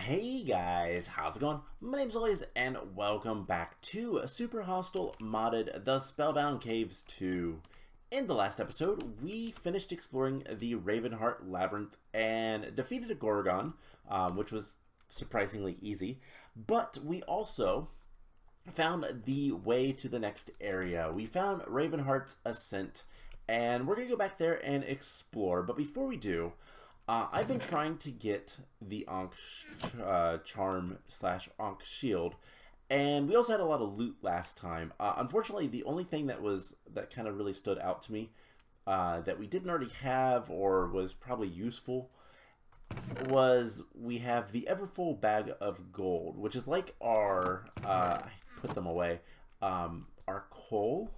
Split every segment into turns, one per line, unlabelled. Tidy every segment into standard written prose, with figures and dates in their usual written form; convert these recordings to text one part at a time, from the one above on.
Hey guys, how's it going? My name's Always, and welcome back to Super Hostile Modded The Spellbound Caves 2. In the last episode, we finished exploring the Ravenhart Labyrinth and defeated a Gorgon, which was surprisingly easy, but we also found the way to the next area. We found Ravenhart's Ascent, and we're going to go back there and explore, but before we do, I've been trying to get the Ankh Charm / Ankh Shield, and we also had a lot of loot last time. Unfortunately, the only thing that kind of really stood out to me that we didn't already have or was probably useful was we have the Everfull Bag of Gold, which is like our I put them away, our coal.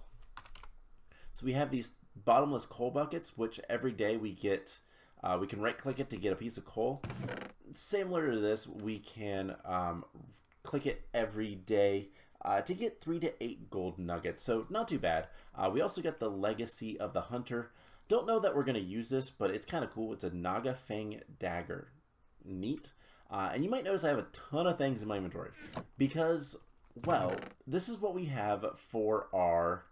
So we have these bottomless coal buckets, which every day we get. We can right-click it to get a piece of coal. Similar to this, we can click it every day to get 3 to 8 gold nuggets, so not too bad. We also get the Legacy of the Hunter. Don't know that we're going to use this, but it's kind of cool. It's a Naga Fang Dagger. Neat. And you might notice I have a ton of things in my inventory because, well, this is what we have for our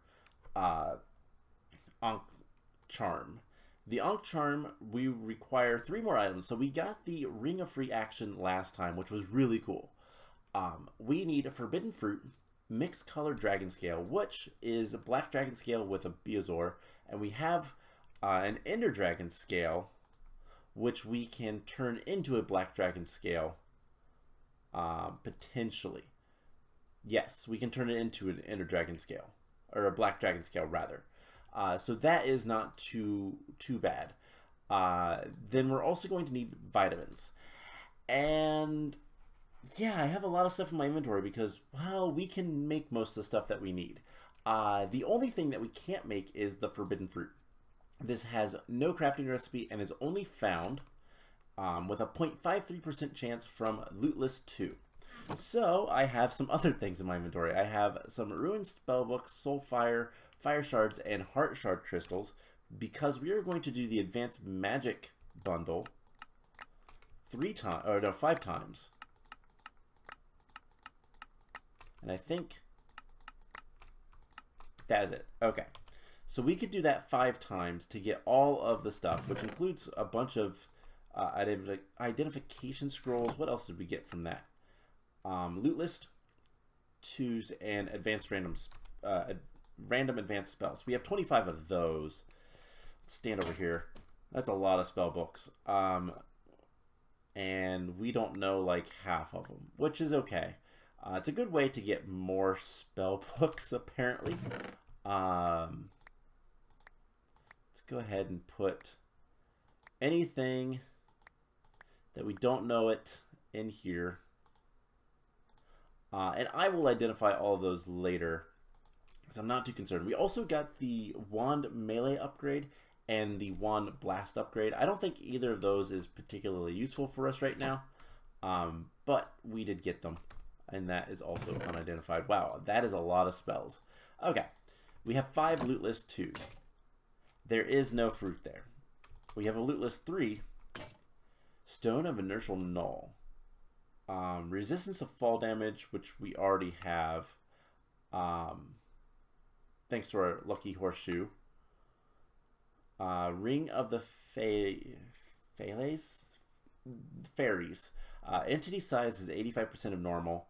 Ankh Charm. The Ankh Charm, we require 3 more items. So we got the Ring of Free Action last time, which was really cool. We need a Forbidden Fruit, Mixed Color Dragon Scale, which is a Black Dragon Scale with a Bezoar. And we have an Ender Dragon Scale, which we can turn into a Black Dragon Scale, potentially. Yes, we can turn it into an Ender Dragon Scale, or a Black Dragon Scale, rather. So that is not too bad. Then we're also going to need vitamins. And yeah, I have a lot of stuff in my inventory because, well, we can make most of the stuff that we need. The only thing that we can't make is the Forbidden Fruit. This has no crafting recipe and is only found with a 0.53% chance from Loot List 2. So I have some other things in my inventory. I have some Ruined Spellbook, Soulfire, Fire Shards, and Heart Shard Crystals because we are going to do the Advanced Magic Bundle 5 times. And I think that is it. Okay. So we could do that 5 times to get all of the stuff, which includes a bunch of identification scrolls. What else did we get from that? Loot List 2s and advanced random advanced spells. We have 25 of those. Let's stand over here. That's a lot of spell books. And we don't know like half of them, which is okay. It's a good way to get more spell books, apparently. Let's go ahead and put anything that we don't know it in here. And I will identify all of those later, because I'm not too concerned. We also got the Wand Melee upgrade and the Wand Blast upgrade. I don't think either of those is particularly useful for us right now, but we did get them, and that is also unidentified. Wow, that is a lot of spells. Okay, we have 5 Loot List 2s. There is no fruit there. We have a Loot List 3, Stone of Inertial Null. Resistance to fall damage, which we already have, thanks to our lucky horseshoe. Ring of the Fairies. Entity size is 85% of normal.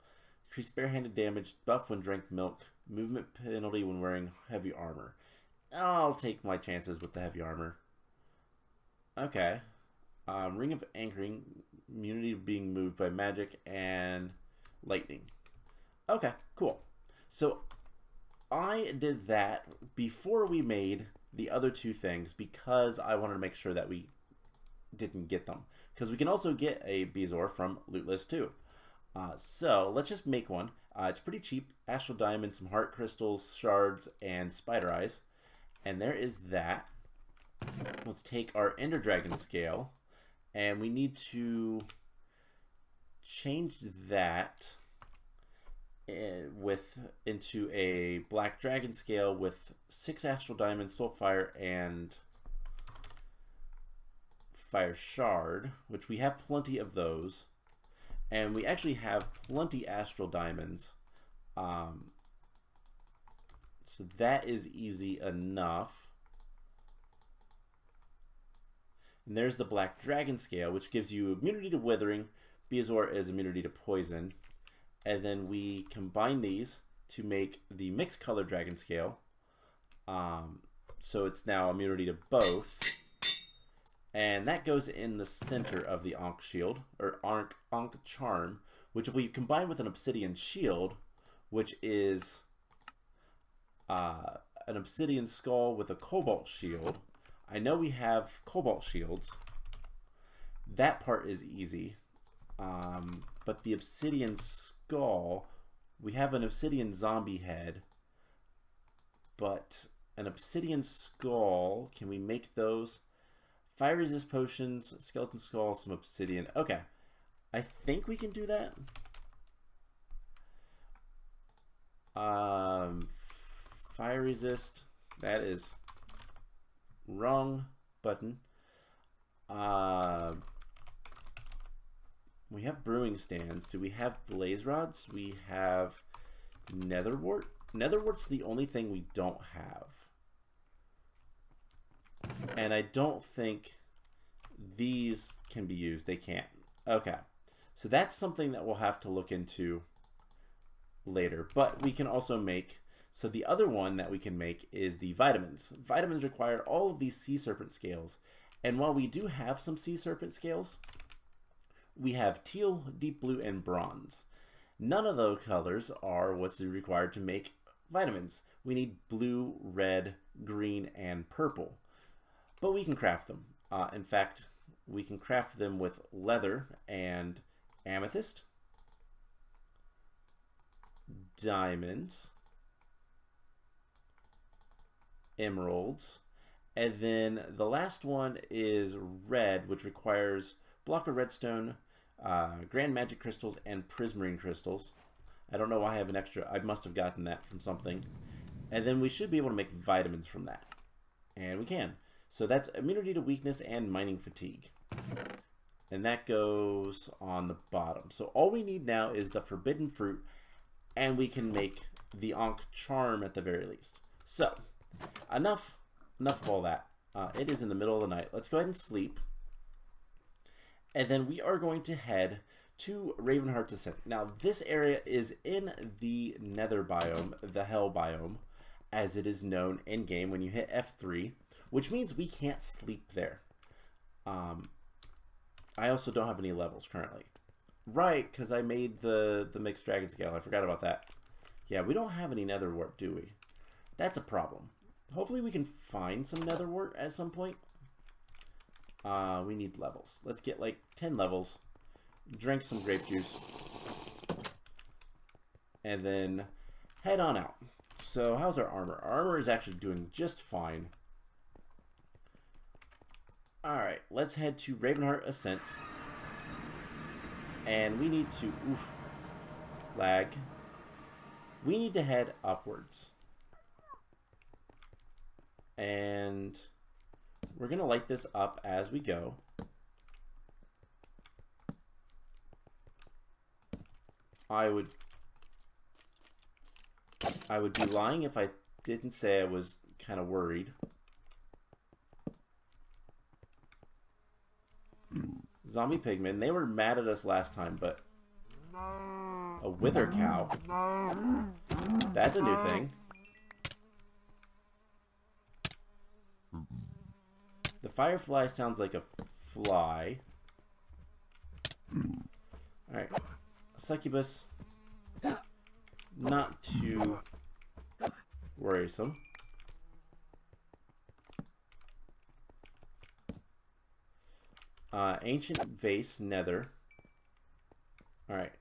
Increased barehanded damage, buff when drank milk. Movement penalty when wearing heavy armor. I'll take my chances with the heavy armor. Okay. Ring of Anchoring, immunity to being moved by magic and lightning. Okay, cool. So I did that before we made the other 2 things because I wanted to make sure that we didn't get them. Because we can also get a Bezoar from Loot List 2. So let's just make one. It's pretty cheap. Astral Diamond, some Heart Crystals, Shards, and Spider Eyes. And there is that. Let's take our Ender Dragon Scale. And we need to change that into a Black Dragon Scale with 6 Astral Diamonds, Soulfire, and Fire Shard, which we have plenty of those. And we actually have plenty astral diamonds. So that is easy enough. And there's the Black Dragon Scale, which gives you immunity to withering. Bezoar is immunity to poison. And then we combine these to make the Mixed Color Dragon Scale. So it's now immunity to both. And that goes in the center of the Ankh Shield, or Ankh Charm, which if we combine with an Obsidian Shield, which is an Obsidian Skull with a Cobalt Shield. I know we have Cobalt Shields. That part is easy. But the Obsidian Skull, we have an Obsidian Zombie Head, but an Obsidian Skull, can we make those? Fire resist potions, skeleton skull, some obsidian. Okay, I think we can do that. Fire resist, that is wrong button. We have brewing stands. Do we have blaze rods? We have netherwort. Netherwort's the only thing we don't have. And I don't think these can be used. They can't. Okay. So that's something that we'll have to look into later. But we can also make... So the other one that we can make is the vitamins. Vitamins require all of these sea serpent scales. And while we do have some sea serpent scales, we have teal, deep blue, and bronze. None of those colors are what's required to make vitamins. We need blue, red, green, and purple. But we can craft them. In fact, we can craft them with leather and amethyst, diamonds, emeralds, and then the last one is red, which requires block of redstone, grand magic crystals, and prismarine crystals. I don't know why I have an extra. I must have gotten that from something. And then we should be able to make vitamins from that. And we can. So that's immunity to weakness and mining fatigue. And that goes on the bottom. So all we need now is the forbidden fruit, and we can make the Ankh Charm at the very least. So, enough of all that. It is in the middle of the night. Let's go ahead and sleep. And then we are going to head to Ravenhart Ascent. Now, this area is in the Nether biome, the Hell biome, as it is known in-game when you hit F3, which means we can't sleep there. I also don't have any levels currently. Right, because I made the Mixed Dragon Scale. I forgot about that. Yeah, we don't have any netherwort, do we? That's a problem. Hopefully we can find some netherwort at some point. We need levels. Let's get like 10 levels. Drink some grape juice. And then head on out. So how's our armor? Our armor is actually doing just fine. Alright, let's head to Ravenhart Ascent. And we need to... Oof. Lag. We need to head upwards. And we're going to light this up as we go. I would be lying if I didn't say I was kind of worried. Zombie pigmen, they were mad at us last time, but a wither cow. That's a new thing. The firefly sounds like a fly. Alright. Succubus. Not too worrisome. Ancient Vase Nether. Alright.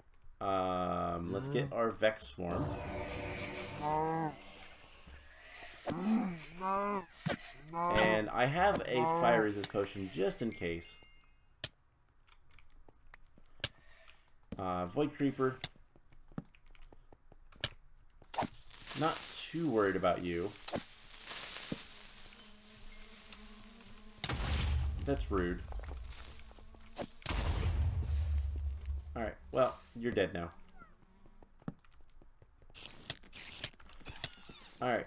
Let's get our Vechs Swarm. And I have a fire resist potion just in case. Void Creeper. Not too worried about you. That's rude. Alright, well, you're dead now. Alright.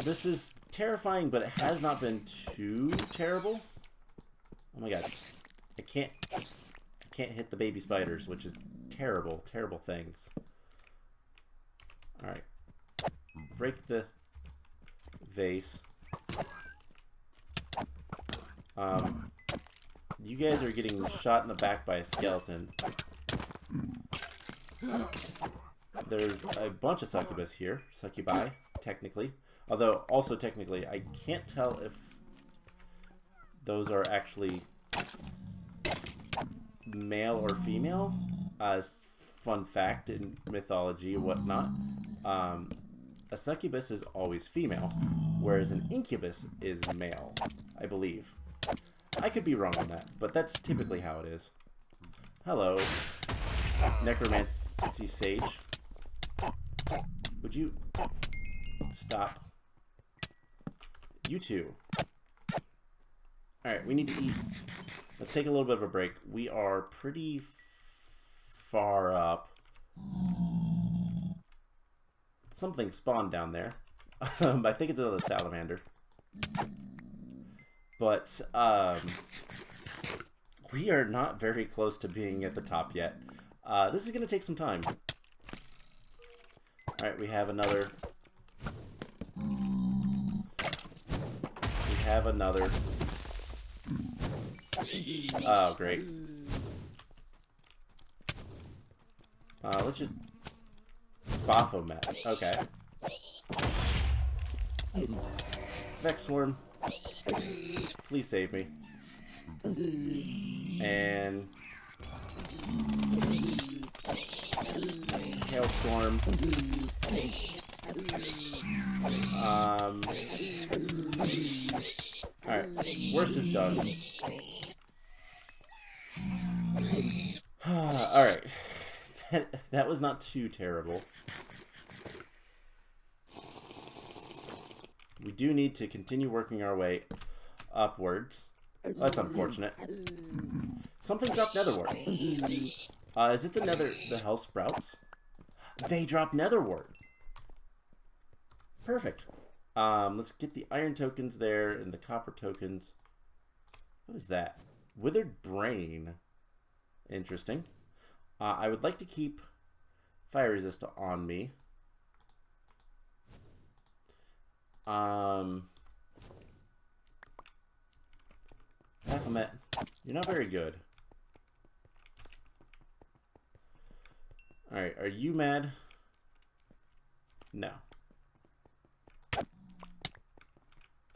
This is terrifying, but it has not been too terrible. Oh my god. I can't hit the baby spiders, which is terrible, terrible things. Alright. Break the vase. You guys are getting shot in the back by a skeleton. There's a bunch of succubus here. Succubi, technically. Although, also technically, I can't tell if those are actually male or female. Fun fact in mythology and whatnot. A succubus is always female, whereas an incubus is male, I believe. I could be wrong on that, but that's typically how it is. Hello, Necromancy Sage. Would you stop? You two. Alright, we need to eat. Let's take a little bit of a break. We are pretty far up. Something spawned down there. I think it's another salamander. But, we are not very close to being at the top yet. This is going to take some time. Alright, we have another. We have another. Oh, great. Let's just Baphomet. Okay. Vechs Swarm. Please save me. And Hailstorm. Alright, worst is done. Alright. That was not too terrible. We do need to continue working our way upwards. That's unfortunate. Something dropped netherwort. Is it the hell sprouts? They dropped netherwort. Perfect. Let's get the iron tokens there and the copper tokens. What is that? Withered brain. Interesting. I would like to keep fire resist on me. Baphomet, you're not very good. Alright, are you mad? No.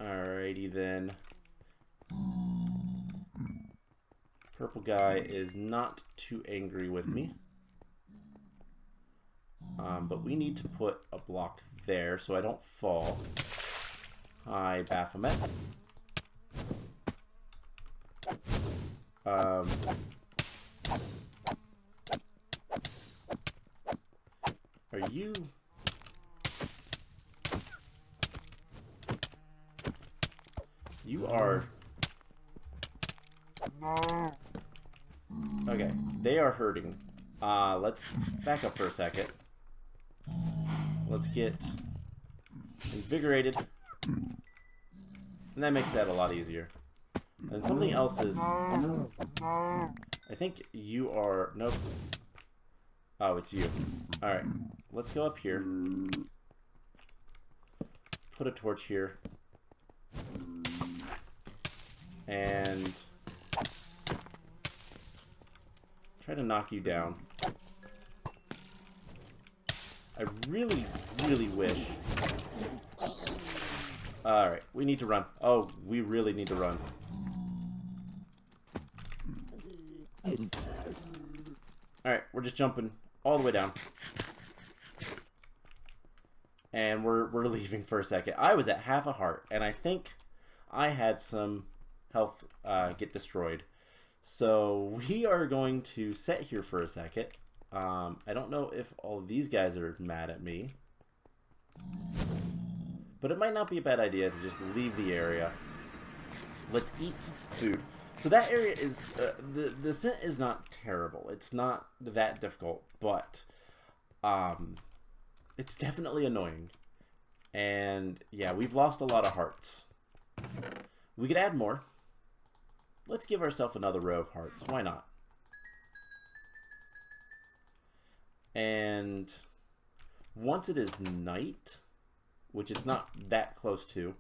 Alrighty then. Purple guy is not too angry with me. But we need to put a block there so I don't fall. Hi, Baphomet. Are you... You are... Okay, they are hurting. Let's back up for a second. Let's get invigorated. And that makes that a lot easier. And something else is... I think you are... Nope. Oh, it's you. Alright. Let's go up here. Put a torch here. And... try to knock you down. I really, really wish... Alright, we need to run. Oh, we really need to run. Alright, we're just jumping all the way down. And we're leaving for a second. I was at half a heart, and I think I had some health get destroyed. So we are going to sit here for a second. I don't know if all of these guys are mad at me. But it might not be a bad idea to just leave the area. Let's eat some food. So that area is the ascent is not terrible. It's not that difficult, but it's definitely annoying. And yeah, we've lost a lot of hearts. We could add more. Let's give ourselves another row of hearts. Why not? And once it is night, which it's not that close to,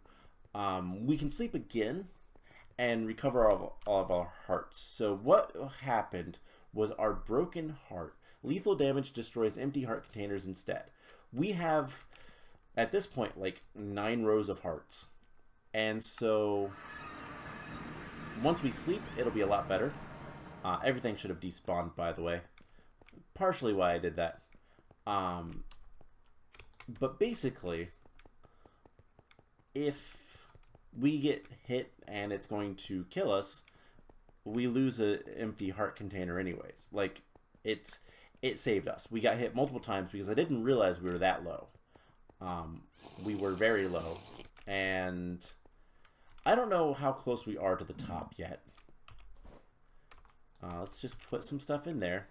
we can sleep again and recover all of our hearts. So what happened was our broken heart. Lethal damage destroys empty heart containers instead. We have, at this point, like 9 rows of hearts. And so once we sleep, it'll be a lot better. Everything should have despawned, by the way. Partially why I did that. But basically, if we get hit and it's going to kill us, we lose an empty heart container anyways. Like, it saved us. We got hit multiple times because I didn't realize we were that low. We were very low. And I don't know how close we are to the top yet. Let's just put some stuff in there.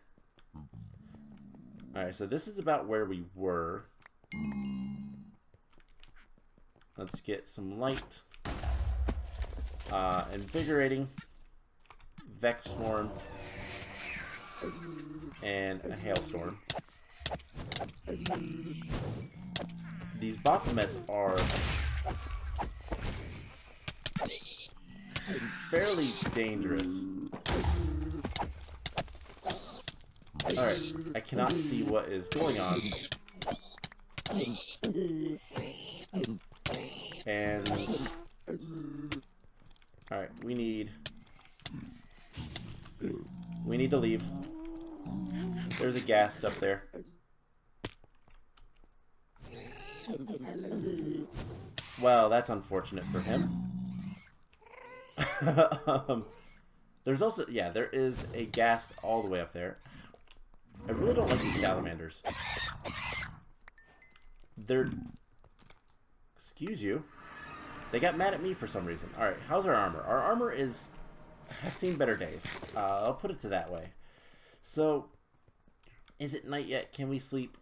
Alright, so this is about where we were. Let's get some light. Invigorating. Vechs Swarm. And a Hailstorm. These Baphomets are fairly dangerous. Alright, I cannot see what is going on. And alright, we need to leave. There's a ghast up there. Well, that's unfortunate for him. There's also, yeah, there is a ghast all the way up there. I really don't like these salamanders. They're... Excuse you. They got mad at me for some reason. Alright, how's our armor? Our armor has seen better days. I'll put it to that way. So, is it night yet? Can we sleep?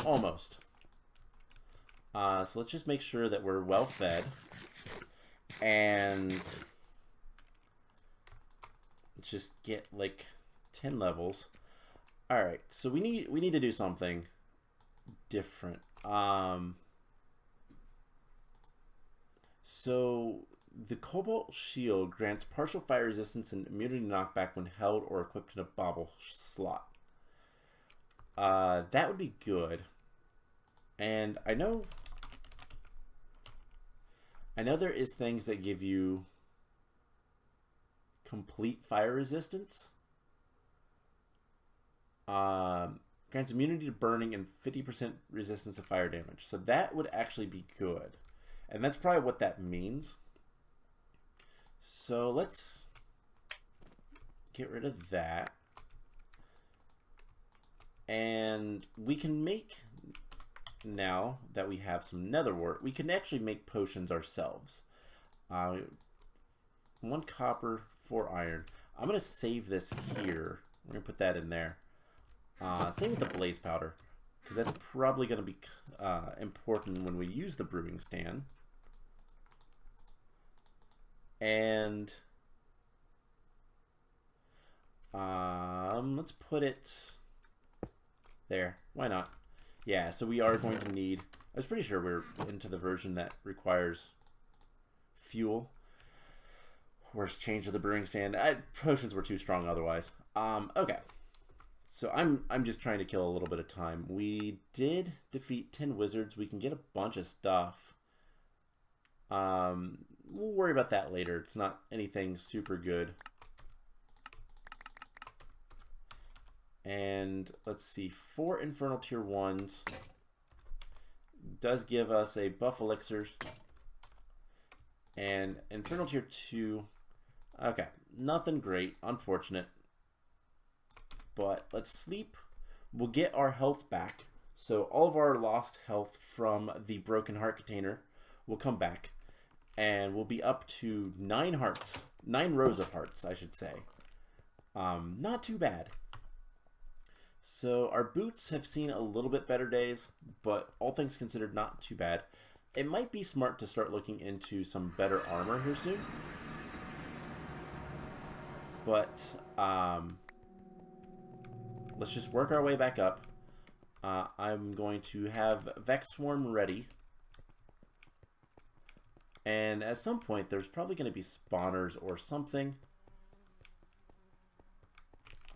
Almost. So let's just make sure that we're well fed. And let's just get like 10 levels. Alright, so we need to do something different. So the Cobalt Shield grants partial fire resistance and immunity knockback when held or equipped in a bauble slot. That would be good. And I know there is things that give you complete fire resistance. Grants immunity to burning and 50% resistance to fire damage. So that would actually be good. And that's probably what that means. So let's get rid of that. And we can make, now that we have some netherwort, we can actually make potions ourselves. 1 copper, 4 iron. I'm going to save this here. We're going to put that in there. Same with the blaze powder, because that's probably going to be important when we use the brewing stand. And let's put it there. Why not? Yeah, so we are going to need... I was pretty sure we're into the version that requires fuel. Worst change of the brewing stand. Potions were too strong otherwise. Okay. So I'm just trying to kill a little bit of time. We did defeat 10 wizards. We can get a bunch of stuff. We'll worry about that later. It's not anything super good. And let's see, 4 Infernal Tier 1s does give us a buff elixirs. And Infernal Tier 2, okay, nothing great, unfortunate. But let's sleep. We'll get our health back. So all of our lost health from the broken heart container will come back. And we'll be up to 9 hearts. 9 rows of hearts, I should say. Not too bad. So our boots have seen a little bit better days, but all things considered, not too bad. It might be smart to start looking into some better armor here soon. But let's just work our way back up. I'm going to have Vechs Swarm ready. And at some point, there's probably going to be spawners or something.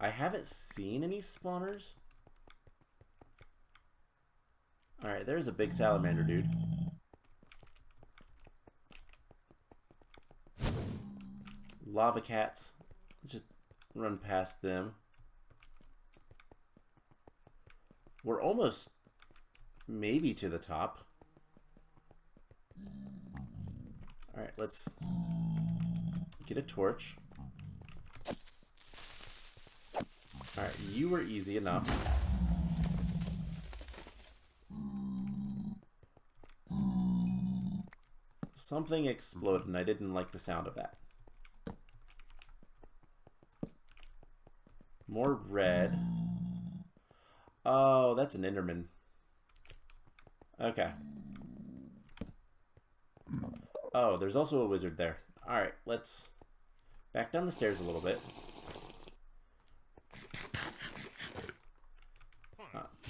I haven't seen any spawners. Alright, there's a big salamander dude. Lava cats. Let's just run past them. We're almost maybe to the top. Alright, let's get a torch. Alright, you were easy enough. Something exploded and I didn't like the sound of that. More red. Oh, that's an Enderman. Okay. Oh, there's also a wizard there. Alright, let's back down the stairs a little bit.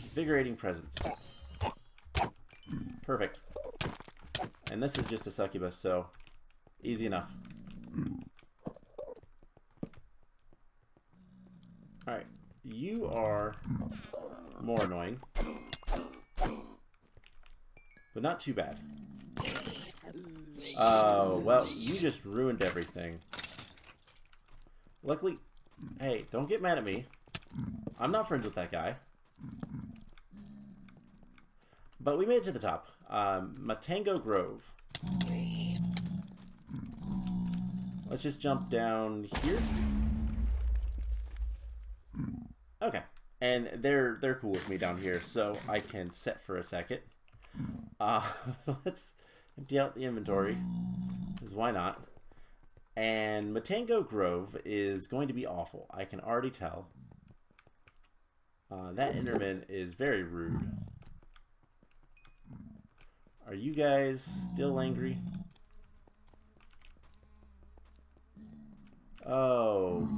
Invigorating presence. Perfect. And this is just a succubus, so easy enough. Alright, you are more annoying. But not too bad. Oh, well, you just ruined everything. Luckily, hey, don't get mad at me. I'm not friends with that guy. But we made it to the top. Matango Grove. Let's just jump down here. Okay. And they're cool with me down here, so I can set for a second. Let's empty out the inventory, because why not? And Matango Grove is going to be awful. I can already tell. That Enderman is very rude. Are you guys still angry? Oh,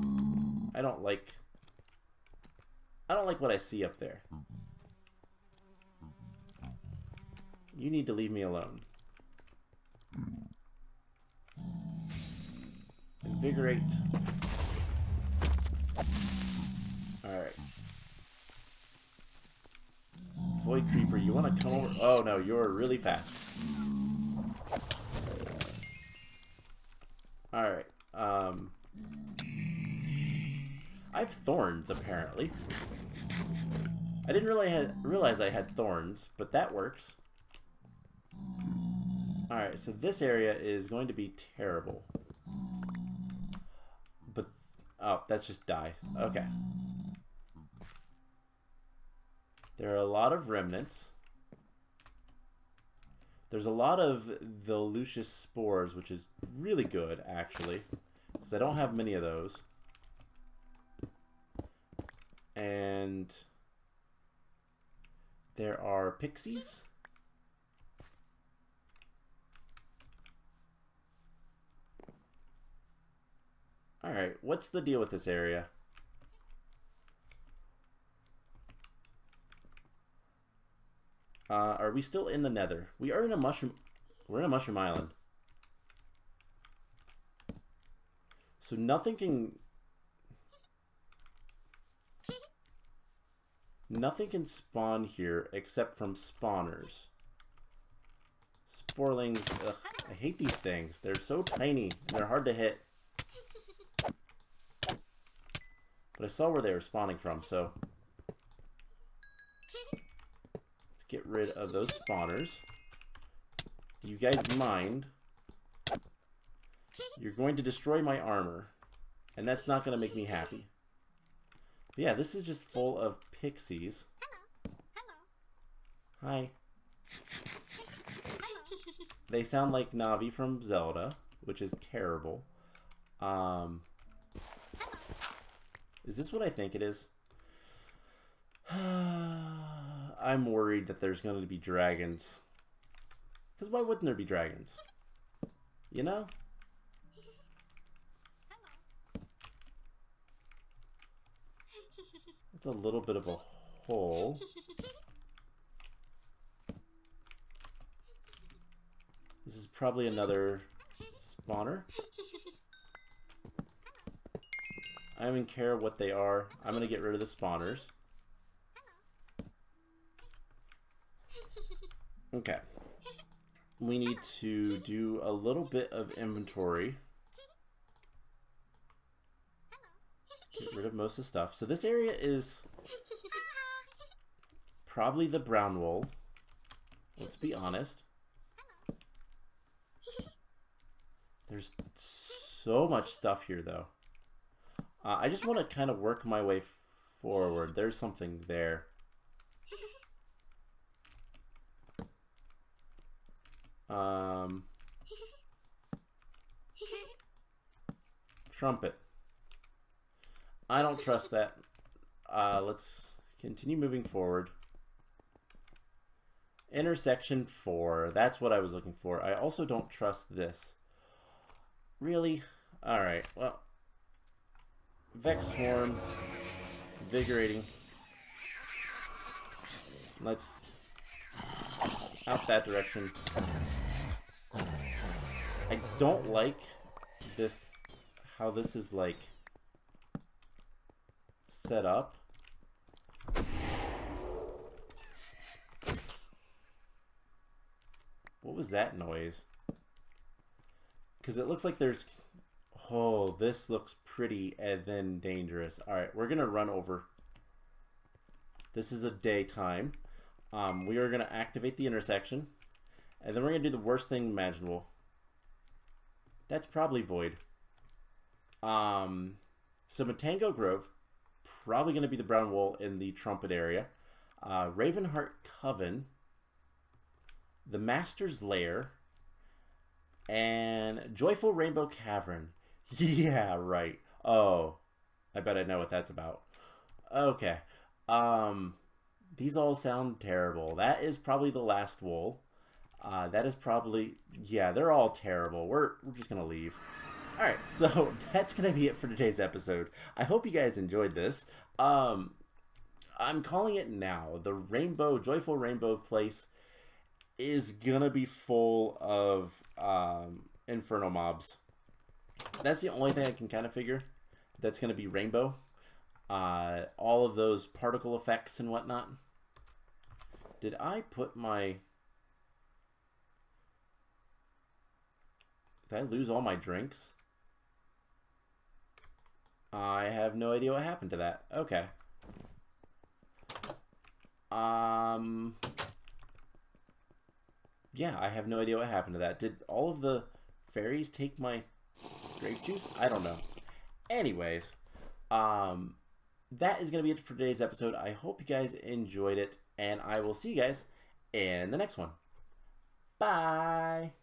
I don't like what I see up there. You need to leave me alone. Invigorate. Alright. Void Creeper, you want to come over? Oh no, you're really fast. Alright. I have thorns, apparently. I didn't really realize I had thorns, but that works. Alright, so this area is going to be terrible. But, oh, that's just die. Okay. There are a lot of remnants. There's a lot of the Lucius spores, which is really good, actually. Because I don't have many of those. And there are pixies. Alright, what's the deal with this area? Are we still in the Nether? We are in a mushroom. We're in a mushroom island. So nothing can spawn here except from spawners. Sporelings. Ugh, I hate these things. They're so tiny and they're hard to hit. But I saw where they were spawning from, so let's get rid of those spawners. Do you guys mind? You're going to destroy my armor, and that's not going to make me happy. But yeah, this is just full of pixies. Hi. They sound like Navi from Zelda, which is terrible. Is this what I think it is? I'm worried that there's going to be dragons. Because why wouldn't there be dragons? You know? It's a little bit of a hole. This is probably another spawner. I don't even care what they are. I'm going to get rid of the spawners. Okay. We need to do a little bit of inventory. Get rid of most of the stuff. So this area is probably the brown wool. Let's be honest. There's so much stuff here, though. I just want to kind of work my way forward. There's something there. Trumpet. I don't trust that. Let's continue moving forward. Intersection 4. That's what I was looking for. I also don't trust this. Really? Alright, well. Vechs Swarm. Invigorating. Let's out that direction. I don't like this, how this is like set up. What was that noise? Because it looks like there's... Oh, this looks pretty and then dangerous. Alright, we're going to run over. This is a daytime. We are going to activate the intersection. And then we're going to do the worst thing imaginable. That's probably Void. So Matango Grove. Probably going to be the brown wool in the trumpet area. Ravenhart Coven. The Master's Lair. And Joyful Rainbow Cavern. Yeah, right. Oh, I bet I know what that's about. Okay. These all sound terrible. That is probably the last wool. That is probably... Yeah, they're all terrible. We're just going to leave. Alright, so that's going to be it for today's episode. I hope you guys enjoyed this. I'm calling it now. The Joyful Rainbow place is going to be full of Inferno mobs. That's the only thing I can kind of figure. That's going to be rainbow. All of those particle effects and whatnot. Did I put my... Did I lose all my drinks? I have no idea what happened to that. Okay. Yeah, I have no idea what happened to that. Did all of the fairies take my grape juice? I don't know. Anyways, that is going to be it for today's episode. I hope you guys enjoyed it, and I will see you guys in the next one. Bye!